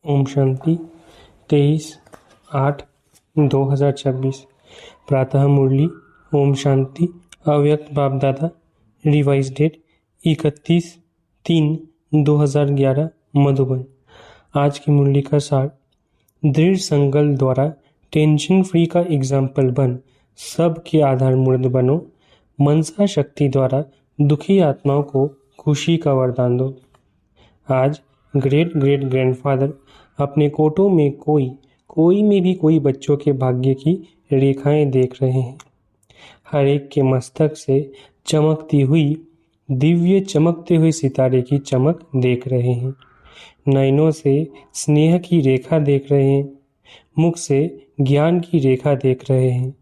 ओम शांति 23/8/2026 प्रातः मुरली। ओम शांति। अव्यक्त बाप दादा। Revise date 31/3/2011 Madhuban. आज की मुरली का सार: दृढ़ संकल्प द्वारा टेंशन फ्री का एग्जाम्पल बन सब के आधार मूर्त बनो। मनसा शक्ति द्वारा दुखी आत्माओं को खुशी का वरदान दो। आज ग्रेट ग्रेट ग्रैंडफादर अपने कोटों में कोई में भी कोई बच्चों के भाग्य की रेखाएं देख रहे हैं। हर एक के मस्तक से चमकती हुई दिव्य चमकते हुए सितारे की चमक देख रहे हैं। नयनों से स्नेह की रेखा देख रहे हैं। मुख से ज्ञान की रेखा देख रहे हैं।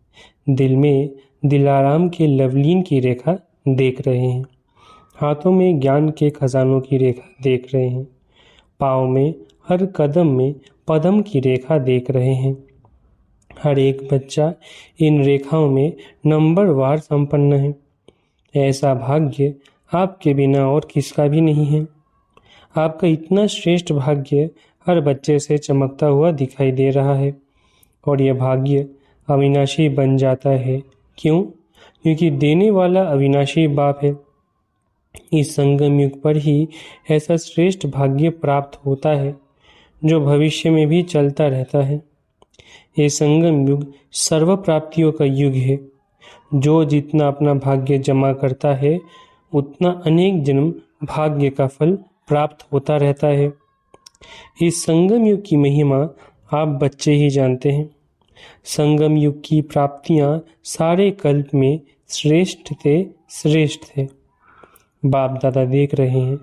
दिल में दिलाराम के लवलीन की रेखा देख रहे हैं। हाथों में ज्ञान के खजानों की रेखा देख रहे हैं। पाँव में हर कदम में पदम की रेखा देख रहे हैं। हर एक बच्चा इन रेखाओं में नंबरवार संपन्न है। ऐसा भाग्य आपके बिना और किसका भी नहीं है। आपका इतना श्रेष्ठ भाग्य हर बच्चे से चमकता हुआ दिखाई दे रहा है और यह भाग्य अविनाशी बन जाता है। क्यों? क्योंकि देने वाला अविनाशी बाप है। इस संगम युग पर ही ऐसा श्रेष्ठ भाग्य प्राप्त होता है जो भविष्य में भी चलता रहता है। ये संगम युग सर्व प्राप्तियों का युग है। जो जितना अपना भाग्य जमा करता है उतना अनेक जन्म भाग्य का फल प्राप्त होता रहता है। इस संगम युग की महिमा आप बच्चे ही जानते हैं। संगम युग की प्राप्तियां सारे कल्प में श्रेष्ठ थे। बाप दादा देख रहे हैं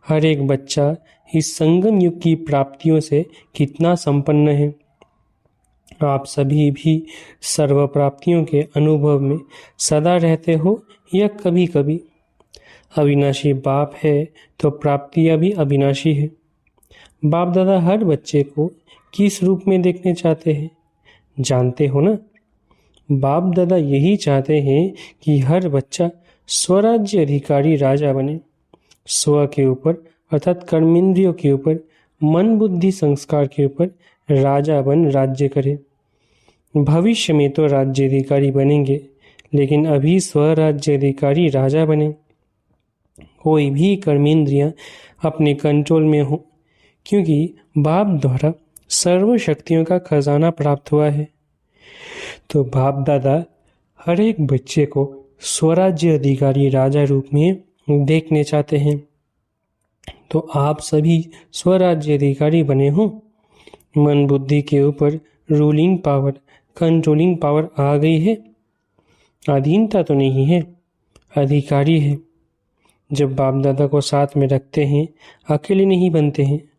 हर एक बच्चा इस संगम युग की प्राप्तियों से कितना संपन्न है। आप सभी भी सर्व प्राप्तियों के अनुभव में सदा रहते हो या कभी कभी। अविनाशी बाप है तो प्राप्तियां भी अविनाशी है। बाप दादा हर बच्चे को किस रूप में देखने चाहते हैं जानते हो ना। बाप दादा यही चाहते हैं कि हर बच्चा स्वराज्य अधिकारी राजा बने। स्व के ऊपर अर्थात कर्मेंद्रियों के ऊपर, मन बुद्धि संस्कार के ऊपर राजा बन राज्य करे। भविष्य में तो राज्य अधिकारी बनेंगे, लेकिन अभी स्वराज्य अधिकारी राजा बने। कोई भी कर्मेंद्रियां अपने कंट्रोल में हो, क्योंकि बाप द्वारा सर्व शक्तियों का खजाना प्राप्त हुआ है। तो बाप दादा हर एक बच्चे को स्वराज्य अधिकारी राजा रूप में देखने चाहते हैं। तो आप सभी स्वराज्य अधिकारी बने हो। मन बुद्धि के ऊपर रूलिंग पावर, कंट्रोलिंग पावर आ गई है। अधीनता तो नहीं है, अधिकारी है। जब बाप दादा को साथ में रखते हैं, अकेले नहीं बनते हैं,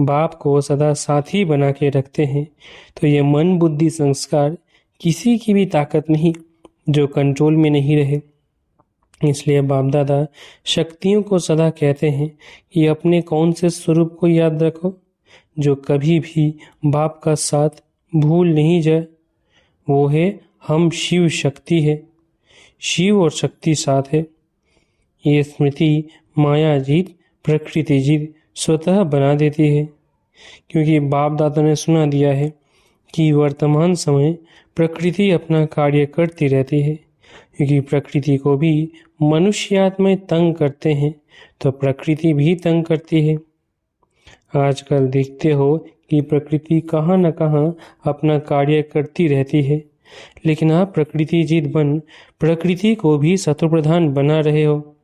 बाप को सदा साथी बना के रखते हैं, तो ये मन बुद्धि संस्कार किसी की भी ताकत नहीं जो कंट्रोल में नहीं रहे। इसलिए बाप दादा शक्तियों को सदा कहते हैं कि अपने कौन से स्वरूप को याद रखो जो कभी भी बाप का साथ भूल नहीं जाए। वो है हम शिव शक्ति है। शिव और शक्ति साथ है। ये स्मृति माया जीत प्रकृति जीत स्वतः बना देती है, क्योंकि बाप दादा ने सुना दिया है कि वर्तमान समय प्रकृति अपना कार्य करती रहती है। क्योंकि प्रकृति को भी मनुष्यात्माएं तंग करते हैं तो प्रकृति भी तंग करती है। आजकल देखते हो कि प्रकृति कहाँ न कहाँ अपना कार्य करती रहती है, लेकिन आप प्रकृति जीत बन प्रकृति को भी शत्रु प्रधान बना रहे हो।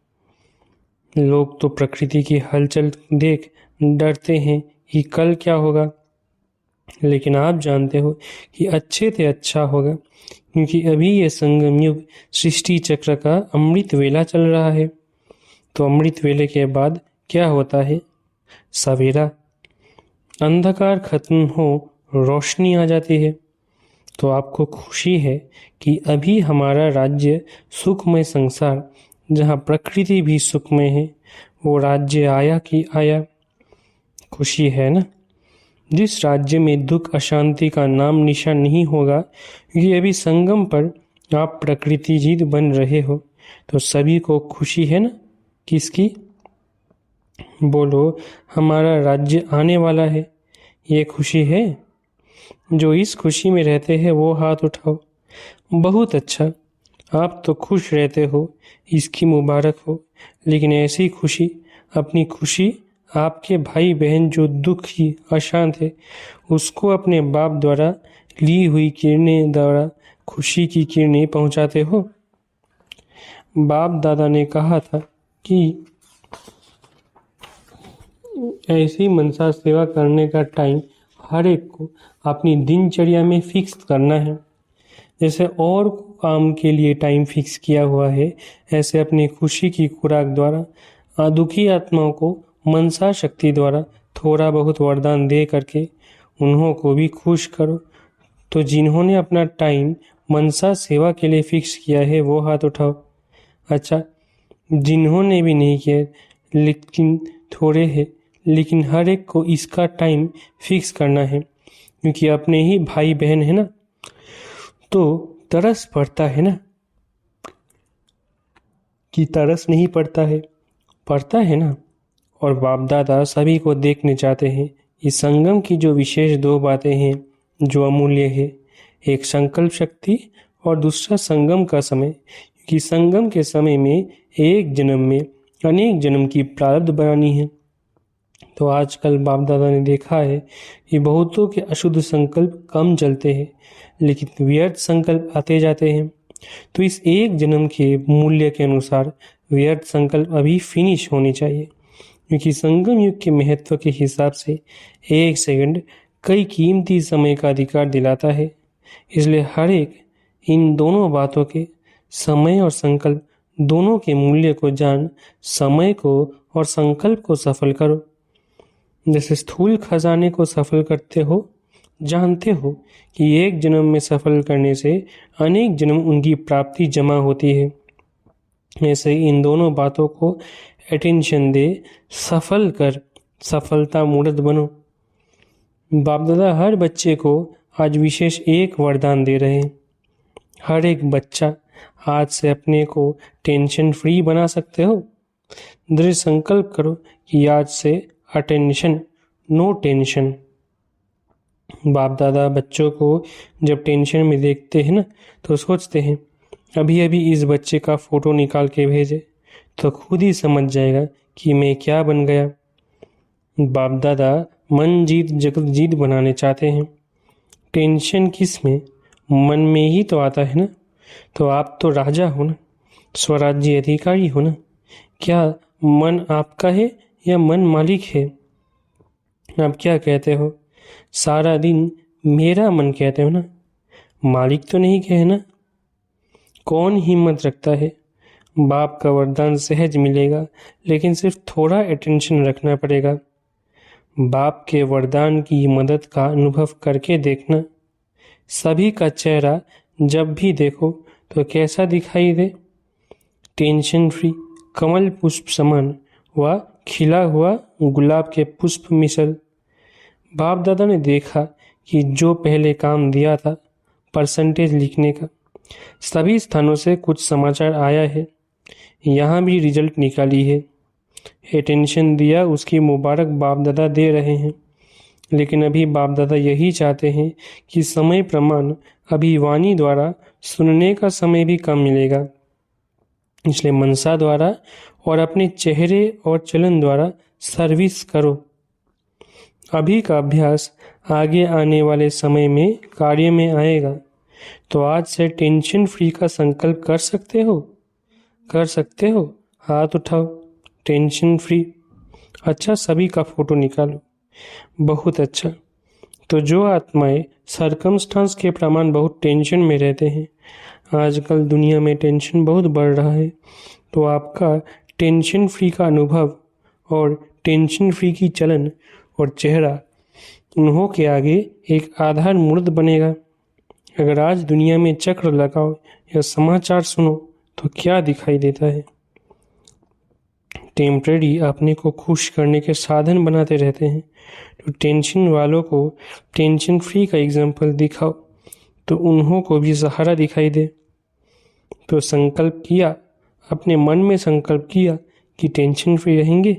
लोग तो प्रकृति की हलचल देख डरते हैं कि कल क्या होगा, लेकिन आप जानते हो कि अच्छे से अच्छा होगा, क्योंकि अभी ये संगम युग सृष्टि चक्र का अमृत वेला चल रहा है। तो अमृत वेले के बाद क्या होता है? सवेरा, अंधकार खत्म हो, रोशनी आ जाती है। तो आपको खुशी है कि अभी हमारा राज्य सुखमय संसार, जहाँ प्रकृति भी सुखमय है, वो राज्य आया कि आया। खुशी है ना। जिस राज्य में दुख अशांति का नाम निशान नहीं होगा, क्योंकि अभी संगम पर आप प्रकृति जीत बन रहे हो, तो सभी को खुशी है ना। किसकी? बोलो, हमारा राज्य आने वाला है। ये खुशी है? जो इस खुशी में रहते हैं वो हाथ उठाओ। बहुत अच्छा, आप तो खुश रहते हो, इसकी मुबारक हो। लेकिन ऐसी खुशी, अपनी खुशी आपके भाई बहन जो दुखी अशांत है उसको अपने बाप द्वारा ली हुई किरणें द्वारा खुशी की किरणें पहुंचाते हो। बाप दादा ने कहा था कि ऐसी मनसा सेवा करने का टाइम हर एक को अपनी दिनचर्या में फिक्स करना है। जैसे और काम के लिए टाइम फिक्स किया हुआ है, ऐसे अपनी खुशी की खुराक द्वारा दुखी आत्माओं को मनसा शक्ति द्वारा थोड़ा बहुत वरदान दे करके उन्हों को भी खुश करो। तो जिन्होंने अपना टाइम मनसा सेवा के लिए फिक्स किया है वो हाथ उठाओ। अच्छा, जिन्होंने भी नहीं किया लेकिन थोड़े हैं, लेकिन हर एक को इसका टाइम फिक्स करना है, क्योंकि अपने ही भाई बहन है ना, तो तरस पड़ता है ना, कि तरस नहीं पड़ता है ना। और बाप दादा सभी को देखने चाहते हैं। इस संगम की जो विशेष दो बातें हैं जो अमूल्य है, एक संकल्प शक्ति और दूसरा संगम का समय। क्योंकि संगम के समय में एक जन्म में अनेक जन्म की प्रारब्ध बनानी है। तो आजकल बाप दादा ने देखा है कि बहुतों के अशुद्ध संकल्प कम चलते हैं, लेकिन व्यर्थ संकल्प आते जाते हैं। तो इस एक जन्म के मूल्य के अनुसार व्यर्थ संकल्प अभी फिनिश होनी चाहिए, क्योंकि संगम युग के महत्व के हिसाब से एक सेकंड कई कीमती समय का अधिकार दिलाता है। इसलिए हर एक इन दोनों बातों के, समय और संकल्प दोनों के मूल्य को जान समय को और संकल्प को सफल करो। जैसे स्थूल खजाने को सफल करते हो, जानते हो कि एक जन्म में सफल करने से अनेक जन्म उनकी प्राप्ति जमा होती है। ऐसे ही इन दोनों बातों को अटेंशन दे, सफल कर सफलता मूर्त बनो। बाप दादा हर बच्चे को आज विशेष एक वरदान दे रहे हैं। हर एक बच्चा आज से अपने को टेंशन फ्री बना सकते हो। दृढ़ संकल्प करो कि आज से अटेंशन, नो टेंशन। बाप दादा बच्चों को जब टेंशन में देखते हैं ना, तो सोचते हैं अभी अभी इस बच्चे का फोटो निकाल के भेजे तो खुद ही समझ जाएगा कि मैं क्या बन गया। बाप दादा मन जीत जगत जीत बनाने चाहते हैं। टेंशन किस में? मन में ही तो आता है ना। तो आप तो राजा हो ना, स्वराज्य अधिकारी हो ना। क्या मन आपका है या मन मालिक है? आप क्या कहते हो? सारा दिन मेरा मन कहते हो ना, मालिक तो नहीं कहे ना। कौन हिम्मत रखता है? बाप का वरदान सहज मिलेगा, लेकिन सिर्फ थोड़ा अटेंशन रखना पड़ेगा। बाप के वरदान की मदद का अनुभव करके देखना। सभी का चेहरा जब भी देखो तो कैसा दिखाई दे? टेंशन फ्री, कमल पुष्प समान व खिला हुआ गुलाब के पुष्प मिसल। बाप दादा ने देखा कि जो पहले काम दिया था परसेंटेज लिखने का, सभी स्थानों से कुछ समाचार आया है। यहाँ भी रिजल्ट निकाली है। अटेंशन दिया, उसकी मुबारक बाप दादा दे रहे हैं। लेकिन अभी बाप दादा यही चाहते हैं कि समय प्रमाण अभी वाणी द्वारा सुनने का समय भी कम मिलेगा। इसलिए मनसा द्वारा और अपने चेहरे और चलन द्वारा सर्विस करो। अभी का अभ्यास आगे आने वाले समय में कार्य में आएगा। तो आज से टेंशन फ्री का संकल्प कर सकते हो? कर सकते हो? हाथ उठाओ। Tension free. अच्छा, सभी का फोटो निकालो। बहुत अच्छा। तो जो आत्माएं सरकमस्टांस के प्रमाण बहुत टेंशन में रहते हैं, आजकल दुनिया में टेंशन बहुत बढ़ रहा है, तो आपका टेंशन फ्री का अनुभव और टेंशन फ्री की चलन और चेहरा उन्हों के आगे एक आधार मूर्त बनेगा। अगर आज दुनिया में चक्र लगाओ या समाचार सुनो तो क्या दिखाई देता है? टेम्परेरी अपने को खुश करने के साधन बनाते रहते हैं। तो टेंशन वालों को टेंशन फ्री का एग्जाम्पल दिखाओ तो उन्हों को भी सहारा दिखाई दे। तो संकल्प किया, अपने मन में संकल्प किया कि टेंशन फ्री रहेंगे,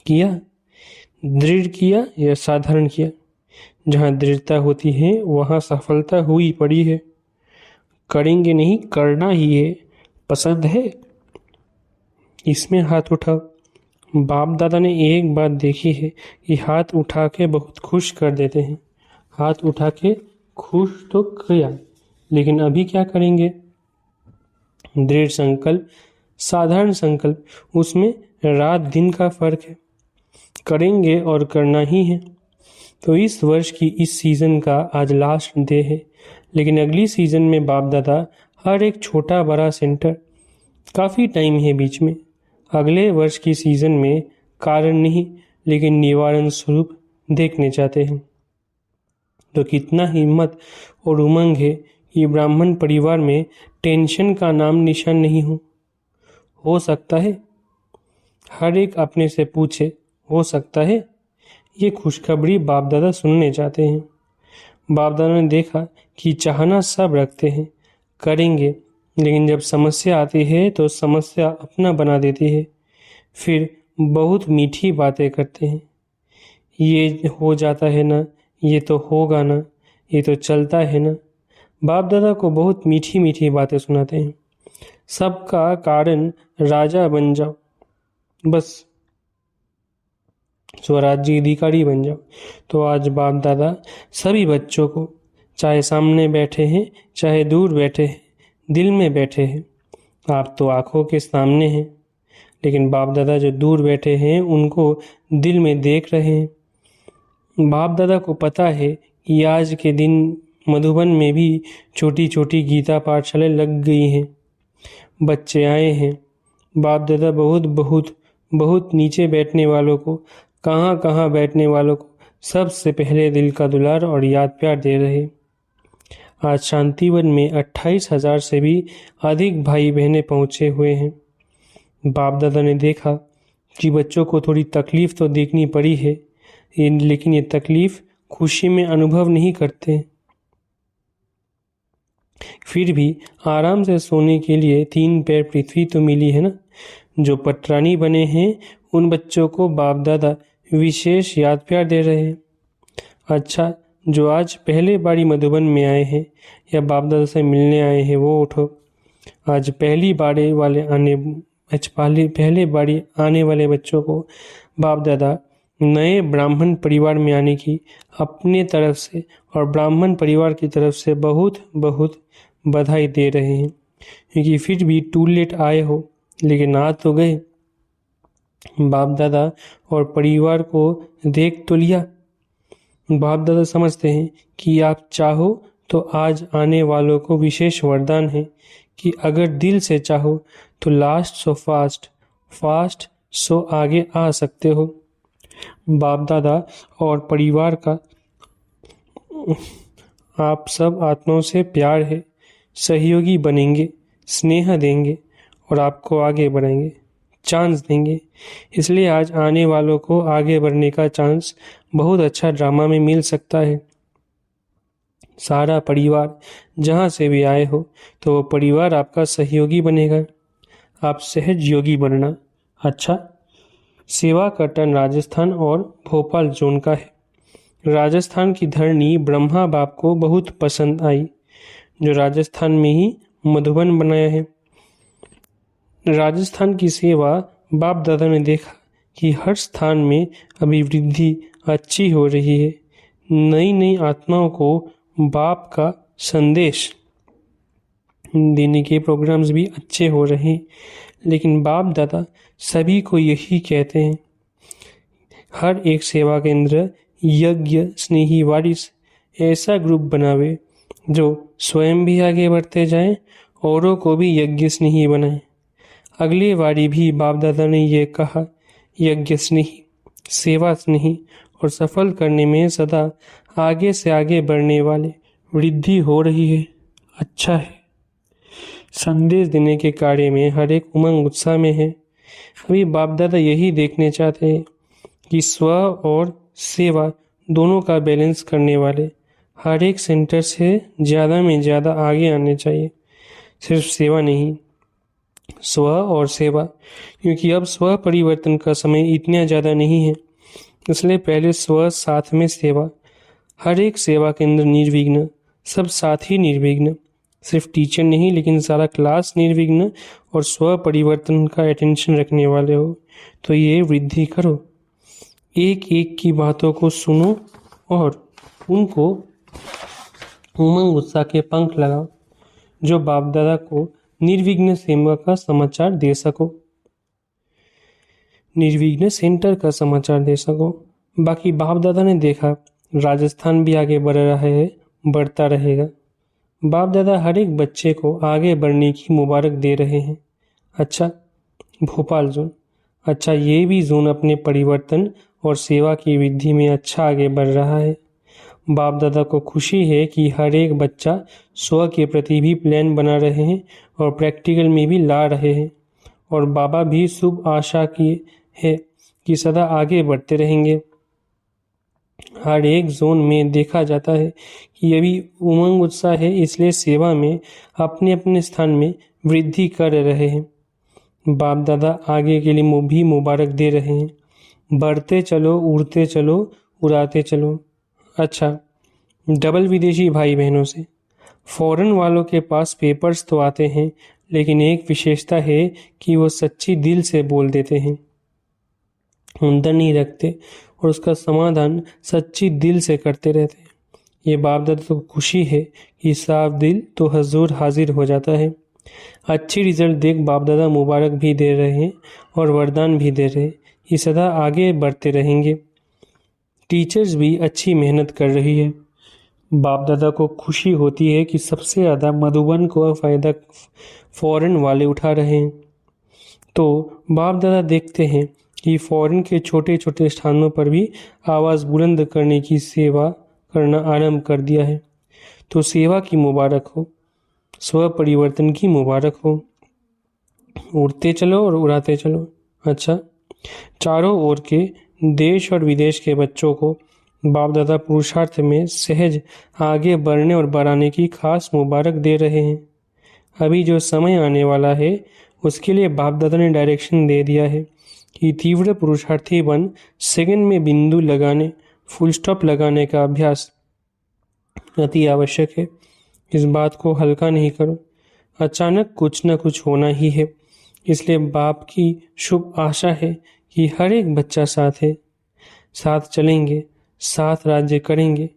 किया, दृढ़ किया या साधारण किया? जहाँ दृढ़ता होती है वहाँ सफलता हुई पड़ी है। करेंगे नहीं, करना ही है। पसंद है? इसमें हाथ उठाओ। बाप दादा ने एक बात देखी है कि हाथ उठा के बहुत खुश कर देते हैं। हाथ उठा के खुश तो किया, लेकिन अभी क्या करेंगे? दृढ़ संकल्प, साधारण संकल्प, उसमें रात दिन का फर्क है। करेंगे और करना ही है। तो इस वर्ष की इस सीज़न का आज लास्ट डे है, लेकिन अगली सीज़न में बाप दादा हर एक छोटा बड़ा सेंटर, काफ़ी टाइम है बीच में। अगले वर्ष की सीज़न में कारण नहीं लेकिन निवारण स्वरूप देखने चाहते हैं। तो कितना हिम्मत और उमंग है कि ब्राह्मण परिवार में टेंशन का नाम निशान नहीं हो सकता है? हर एक अपने से पूछे, हो सकता है? ये खुशखबरी बाप दादा सुनने चाहते हैं। बाप दादा ने देखा कि चाहना सब रखते हैं, करेंगे, लेकिन जब समस्या आती है तो समस्या अपना बना देती है। फिर बहुत मीठी बातें करते हैं। ये हो जाता है ना, ये तो होगा ना, ये तो चलता है ना। बाप दादा को बहुत मीठी मीठी बातें सुनाते हैं। सबका कारण राजा बन जाओ, बस स्वराज्य अधिकारी बन जाओ। तो आज बाप दादा सभी बच्चों को, चाहे सामने बैठे हैं चाहे दूर बैठे हैं, दिल में बैठे हैं। आप तो आंखों के सामने हैं, लेकिन बाप दादा जो दूर बैठे हैं उनको दिल में देख रहे हैं। बाप दादा को पता है कि आज के दिन मधुबन में भी छोटी छोटी गीता पाठशालाएं लग गई हैं। बच्चे आए हैं। बाप दादा बहुत बहुत बहुत नीचे बैठने वालों को, कहाँ कहाँ बैठने वालों को सबसे पहले दिल का दुलार और याद प्यार दे रहे। आज शांतिवन में 28,000 से भी अधिक भाई बहनें पहुँचे हुए हैं। बाप दादा ने देखा कि बच्चों को थोड़ी तकलीफ तो देखनी पड़ी है, लेकिन ये तकलीफ खुशी में अनुभव नहीं करते। फिर भी आराम से सोने के लिए 3 पैर पृथ्वी तो मिली है ना। जो पटरानी बने हैं उन बच्चों को बाप दादा विशेष याद प्यार दे रहे हैं। अच्छा, जो आज पहले बारी मधुबन में आए हैं या बाप दादा से मिलने आए हैं वो उठो। आज पहले बारी आने वाले बच्चों को बाप दादा नए ब्राह्मण परिवार में आने की अपने तरफ से और ब्राह्मण परिवार की तरफ से बहुत बहुत बधाई दे रहे हैं, क्योंकि फिर भी टू लेट आए हो, लेकिन आ तो गए। बाप दादा और परिवार को देख तो लिया। बाप दादा समझते हैं कि आप चाहो तो आज आने वालों को विशेष वरदान है कि अगर दिल से चाहो तो last so fast, fast so आगे आ सकते हो। बाप दादा और परिवार का आप सब आत्माओं से प्यार है। सहयोगी बनेंगे, स्नेह देंगे और आपको आगे बढ़ाएंगे, चांस देंगे। इसलिए आज आने वालों को आगे बढ़ने का चांस बहुत अच्छा ड्रामा में मिल सकता है। सारा परिवार जहाँ से भी आए हो तो वो परिवार आपका सहयोगी बनेगा। आप सहज योगी बनना। अच्छा, सेवा का टर्न राजस्थान और भोपाल जोन का है। राजस्थान की धरनी ब्रह्मा बाप को बहुत पसंद आई, जो राजस्थान में ही मधुबन बनाया है। राजस्थान की सेवा बाप दादा ने देखा कि हर स्थान में अभिवृद्धि अच्छी हो रही है। नई नई आत्माओं को बाप का संदेश देने के प्रोग्राम्स भी अच्छे हो रहे हैं, लेकिन बाप दादा सभी को यही कहते हैं, हर एक सेवा केंद्र यज्ञ स्नेही वारिस ऐसा ग्रुप बनावे जो स्वयं भी आगे बढ़ते जाएं, औरों को भी यज्ञ स्नेही बनाए। अगली बारी भी बाप दादा ने ये कहा, यज्ञ स्नेही, सेवा स्नेही और सफल करने में सदा आगे से आगे बढ़ने वाले वृद्धि हो रही है। अच्छा है। संदेश देने के कार्य में हर एक उमंग उत्साह में है। अभी बाप दादा यही देखने चाहते हैं कि स्व और सेवा दोनों का बैलेंस करने वाले हर एक सेंटर से ज़्यादा में ज़्यादा आगे आने चाहिए। सिर्फ सेवा नहीं, स्व और सेवा, क्योंकि अब स्व परिवर्तन का समय इतना ज़्यादा नहीं है। इसलिए पहले स्व, साथ में सेवा। हर एक सेवा केंद्र निर्विघ्न, सब साथी निर्विघ्न, सिर्फ टीचर नहीं लेकिन सारा क्लास निर्विघ्न और स्व परिवर्तन का अटेंशन रखने वाले हो तो ये वृद्धि करो। एक एक की बातों को सुनो और उनको उमंग उत्साह के पंख लगाओ, जो बाप दादा को निर्विघ्न सेवा का समाचार दे सको, निर्विघ्न सेंटर का समाचार दे सको। बाकी बाप दादा ने देखा राजस्थान भी आगे बढ़ रहा है, बढ़ता रहेगा। बाप दादा हर एक बच्चे को आगे बढ़ने की मुबारक दे रहे हैं। अच्छा, भोपाल जोन, अच्छा ये भी जोन अपने परिवर्तन और सेवा की वृद्धि में अच्छा आगे बढ़ रहा है। बाप दादा को खुशी है कि हर एक बच्चा स्व के प्रति भी प्लान बना रहे हैं और प्रैक्टिकल में भी ला रहे हैं, और बाबा भी शुभ आशा की है कि सदा आगे बढ़ते रहेंगे। हर एक जोन में देखा जाता है कि अभी उमंग उत्साह है, इसलिए सेवा में अपने अपने स्थान में वृद्धि कर रहे हैं। बाप दादा आगे के लिए भी मुबारक दे रहे हैं। बढ़ते चलो, उड़ते चलो, उड़ाते चलो। अच्छा, डबल विदेशी भाई बहनों से, फॉरेन वालों के पास पेपर्स तो आते हैं, लेकिन एक विशेषता है कि वो सच्ची दिल से बोल देते हैं, अंदर नहीं रखते, और उसका समाधान सच्ची दिल से करते रहते हैं। ये बाप दादा को खुशी है कि साफ दिल तो हजूर हाजिर हो जाता है। अच्छी रिजल्ट देख बाप दादा मुबारक भी दे रहे हैं और वरदान भी दे रहे हैं कि सदा आगे बढ़ते रहेंगे। टीचर्स भी अच्छी मेहनत कर रही है। बाप दादा को खुशी होती है कि सबसे ज़्यादा मधुबन को फ़ायदा फॉरेन वाले उठा रहे हैं। तो बाप दादा देखते हैं कि फॉरेन के छोटे छोटे स्थानों पर भी आवाज़ बुलंद करने की सेवा करना आरंभ कर दिया है। तो सेवा की मुबारक हो, स्व परिवर्तन की मुबारक हो। उड़ते चलो और उड़ाते चलो। अच्छा, चारों ओर के देश और विदेश के बच्चों को बाप दादा पुरुषार्थ में सहज आगे बढ़ने और बढ़ाने की खास मुबारक दे रहे हैं। अभी जो समय आने वाला है उसके लिए बाप दादा ने डायरेक्शन दे दिया है कि तीव्र पुरुषार्थी बन सेकंड में बिंदु लगाने, फुल स्टॉप लगाने का अभ्यास अति आवश्यक है। इस बात को हल्का नहीं करो, अचानक कुछ न कुछ होना ही है। इसलिए बाप की शुभ आशा है कि हर एक बच्चा साथ है, साथ चलेंगे, साथ राज्य करेंगे।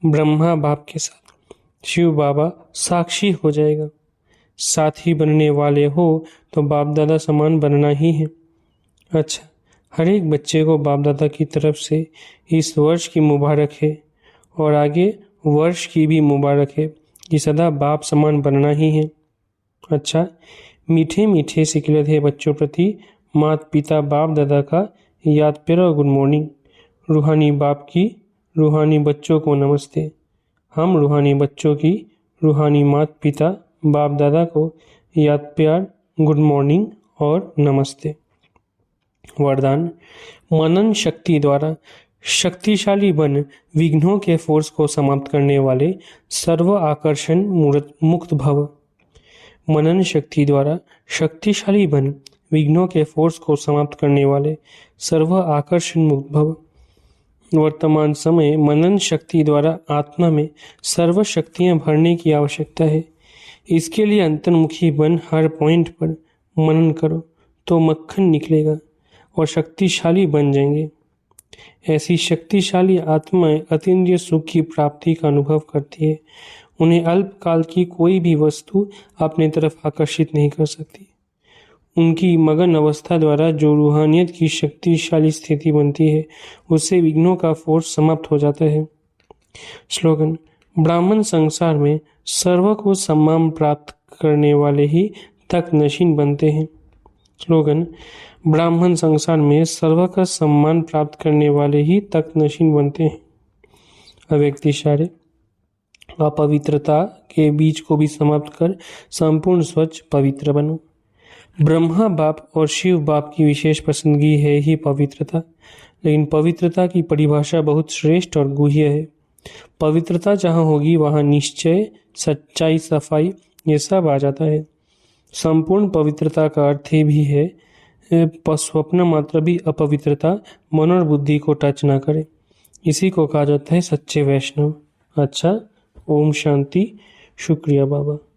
ब्रह्मा बाप के साथ शिव बाबा साक्षी हो जाएगा। साथी बनने वाले हो तो बाप दादा समान बनना ही है। अच्छा, हर एक बच्चे को बाप दादा की तरफ से इस वर्ष की मुबारक है और आगे वर्ष की भी मुबारक है कि सदा बाप समान बनना ही है। अच्छा, मीठे मीठे सिकलत है बच्चों प्रति माता पिता बाप दादा का याद प्यारा गुड मॉर्निंग। रूहानी बाप की रूहानी बच्चों को नमस्ते। हम रूहानी बच्चों की रूहानी माता पिता बाप दादा को याद प्यार गुड मॉर्निंग और नमस्ते। वरदान, मनन शक्ति द्वारा शक्तिशाली बन विघ्नों के फोर्स को समाप्त करने वाले सर्व आकर्षण मुक्त भव। मनन शक्ति द्वारा शक्तिशाली बन विघ्नों के फोर्स को समाप्त करने वाले सर्व आकर्षण मुक्त भव। वर्तमान समय मनन शक्ति द्वारा आत्मा में सर्व शक्तियां भरने की आवश्यकता है। इसके लिए अंतर्मुखी बन हर पॉइंट पर मनन करो तो मक्खन निकलेगा और शक्तिशाली बन जाएंगे। ऐसी शक्तिशाली आत्माएं अतीन्द्रिय सुख की प्राप्ति का अनुभव करती है। उन्हें अल्पकाल की कोई भी वस्तु अपनी तरफ आकर्षित नहीं कर सकती। उनकी मगन अवस्था द्वारा जो रूहानियत की शक्तिशाली स्थिति बनती है उससे विघ्नों का फोर्स समाप्त हो जाता है। स्लोगन, ब्राह्मण संसार में सर्व को सम्मान प्राप्त करने वाले ही तक नशीन बनते हैं। स्लोगन, ब्राह्मण संसार में सर्व का सम्मान प्राप्त करने वाले ही तक नशीन बनते हैं। अव्यक्त इशारे, अपवित्रता के बीज को भी समाप्त कर संपूर्ण स्वच्छ पवित्र बनो। ब्रह्मा बाप और शिव बाप की विशेष पसंदगी है ही पवित्रता, लेकिन पवित्रता की परिभाषा बहुत श्रेष्ठ और गुह्य है। पवित्रता जहाँ होगी वहाँ निश्चय, सच्चाई, सफाई ये सब आ जाता है। संपूर्ण पवित्रता का अर्थ ही भी है स्वप्न मात्र भी अपवित्रता मन और बुद्धि को टच ना करे। इसी को कहा जाता है सच्चे वैष्णव। अच्छा, ओम शांति। शुक्रिया बाबा।